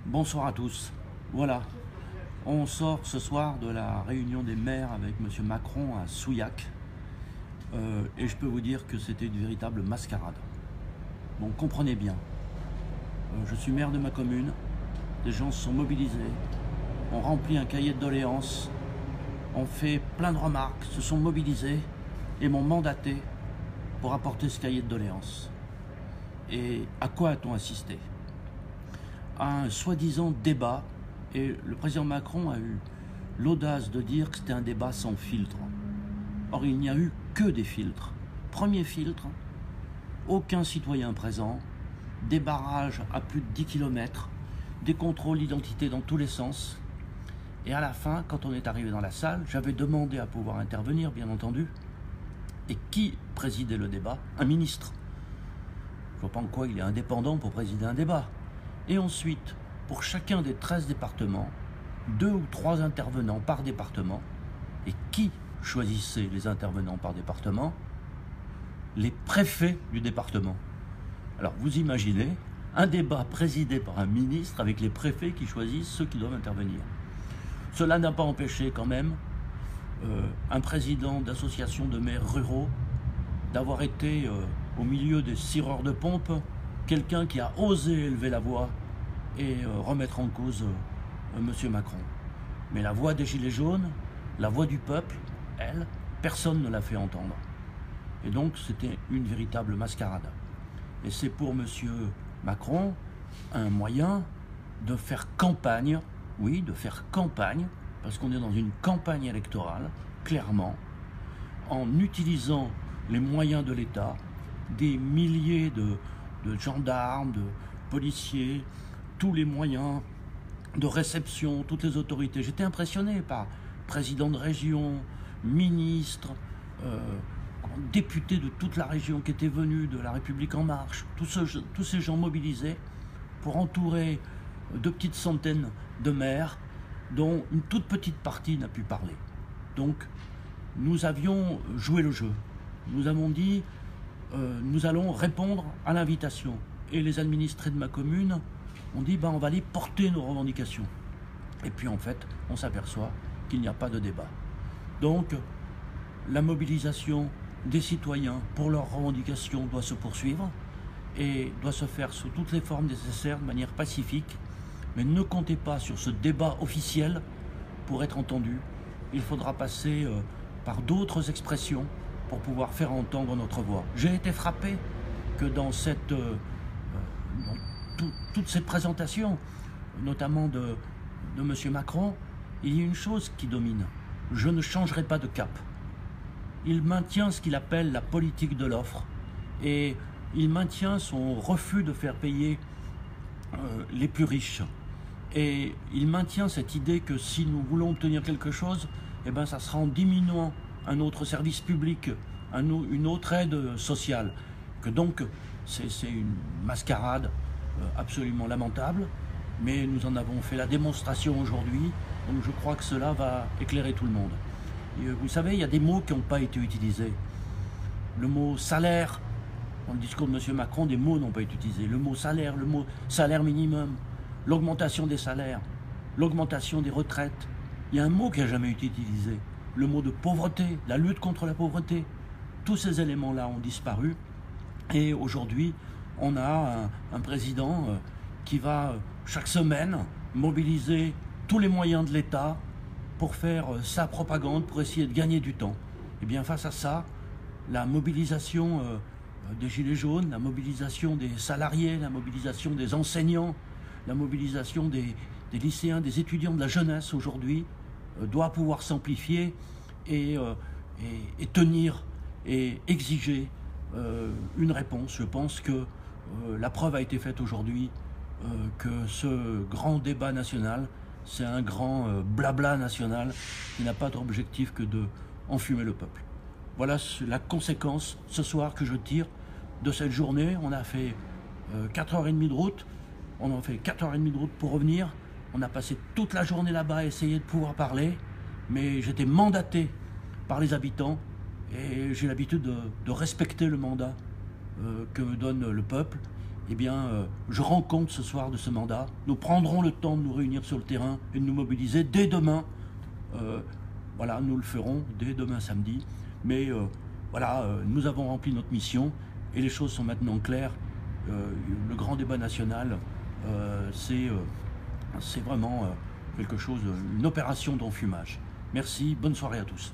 Bonsoir à tous. Voilà, on sort ce soir de la réunion des maires avec M. Macron à Souillac. Et je peux vous dire que c'était une véritable mascarade. Donc comprenez bien, je suis maire de ma commune, les gens se sont mobilisés, on remplit un cahier de doléances, on fait plein de remarques, se sont mobilisés et m'ont mandaté pour apporter ce cahier de doléances. Et à quoi a-t-on assisté? À un soi-disant débat, et le président Macron a eu l'audace de dire que c'était un débat sans filtre. Or, il n'y a eu que des filtres. Premier filtre, aucun citoyen présent, des barrages à plus de 10 km, des contrôles d'identité dans tous les sens. Et à la fin, quand on est arrivé dans la salle, j'avais demandé à pouvoir intervenir, bien entendu. Et qui présidait le débat? Un ministre. Je ne vois pas en quoi il est indépendant pour présider un débat. Et ensuite, pour chacun des 13 départements, 2 ou 3 intervenants par département. Et qui choisissait les intervenants par département? Les préfets du département. Alors vous imaginez un débat présidé par un ministre avec les préfets qui choisissent ceux qui doivent intervenir. Cela n'a pas empêché quand même un président d'association de maires ruraux d'avoir été au milieu des cireurs de pompe, quelqu'un qui a osé élever la voix et remettre en cause M. Macron. Mais la voix des Gilets jaunes, la voix du peuple, elle, personne ne l'a fait entendre. Et donc c'était une véritable mascarade. Et c'est pour M. Macron un moyen de faire campagne, oui, de faire campagne, parce qu'on est dans une campagne électorale, clairement, en utilisant les moyens de l'État, des milliers de gendarmes, de policiers, tous les moyens de réception, toutes les autorités. J'étais impressionné par président de région, ministre, députés de toute la région qui étaient venus de La République En Marche, tous ces gens mobilisés pour entourer de petites centaines de maires dont une toute petite partie n'a pu parler. Donc nous avions joué le jeu. Nous avons dit nous allons répondre à l'invitation. Et les administrés de ma commune ont dit on va aller porter nos revendications. Et puis en fait, on s'aperçoit qu'il n'y a pas de débat. Donc la mobilisation des citoyens pour leurs revendications doit se poursuivre et doit se faire sous toutes les formes nécessaires, de manière pacifique. Mais ne comptez pas sur ce débat officiel pour être entendu. Il faudra passer par d'autres expressions pour pouvoir faire entendre notre voix. J'ai été frappé que dans toutes ces présentations, notamment de M. Macron, il y a une chose qui domine. Je ne changerai pas de cap. Il maintient ce qu'il appelle la politique de l'offre et il maintient son refus de faire payer les plus riches. Et il maintient cette idée que si nous voulons obtenir quelque chose, ça sera en diminuant un autre service public, une autre aide sociale. Que donc c'est une mascarade absolument lamentable, mais nous en avons fait la démonstration aujourd'hui, donc je crois que cela va éclairer tout le monde. Et vous savez, il y a des mots qui n'ont pas été utilisés. Le mot salaire, dans le discours de M. Macron, des mots n'ont pas été utilisés. Le mot salaire minimum, l'augmentation des salaires, l'augmentation des retraites. Il y a un mot qui n'a jamais été utilisé. Le mot de pauvreté, la lutte contre la pauvreté. Tous ces éléments-là ont disparu. Et aujourd'hui, on a un président qui va chaque semaine mobiliser tous les moyens de l'État pour faire sa propagande, pour essayer de gagner du temps. Et bien face à ça, la mobilisation des Gilets jaunes, la mobilisation des salariés, la mobilisation des enseignants, la mobilisation des lycéens, des étudiants, de la jeunesse aujourd'hui doit pouvoir s'amplifier et tenir et exiger une réponse. Je pense que la preuve a été faite aujourd'hui que ce grand débat national, c'est un grand blabla national qui n'a pas d'autre objectif que de enfumer le peuple. Voilà la conséquence ce soir que je tire de cette journée. On a fait 4h30 de route, on a fait 4h30 de route pour revenir. On a passé toute la journée là-bas à essayer de pouvoir parler, mais j'étais mandaté par les habitants et j'ai l'habitude de respecter le mandat que me donne le peuple. eh bien, je rends compte ce soir de ce mandat. Nous prendrons le temps de nous réunir sur le terrain et de nous mobiliser dès demain. Voilà, nous le ferons dès demain samedi. Mais voilà, nous avons rempli notre mission et les choses sont maintenant claires. Le grand débat national, c'est vraiment quelque chose, une opération d'enfumage. Merci, bonne soirée à tous.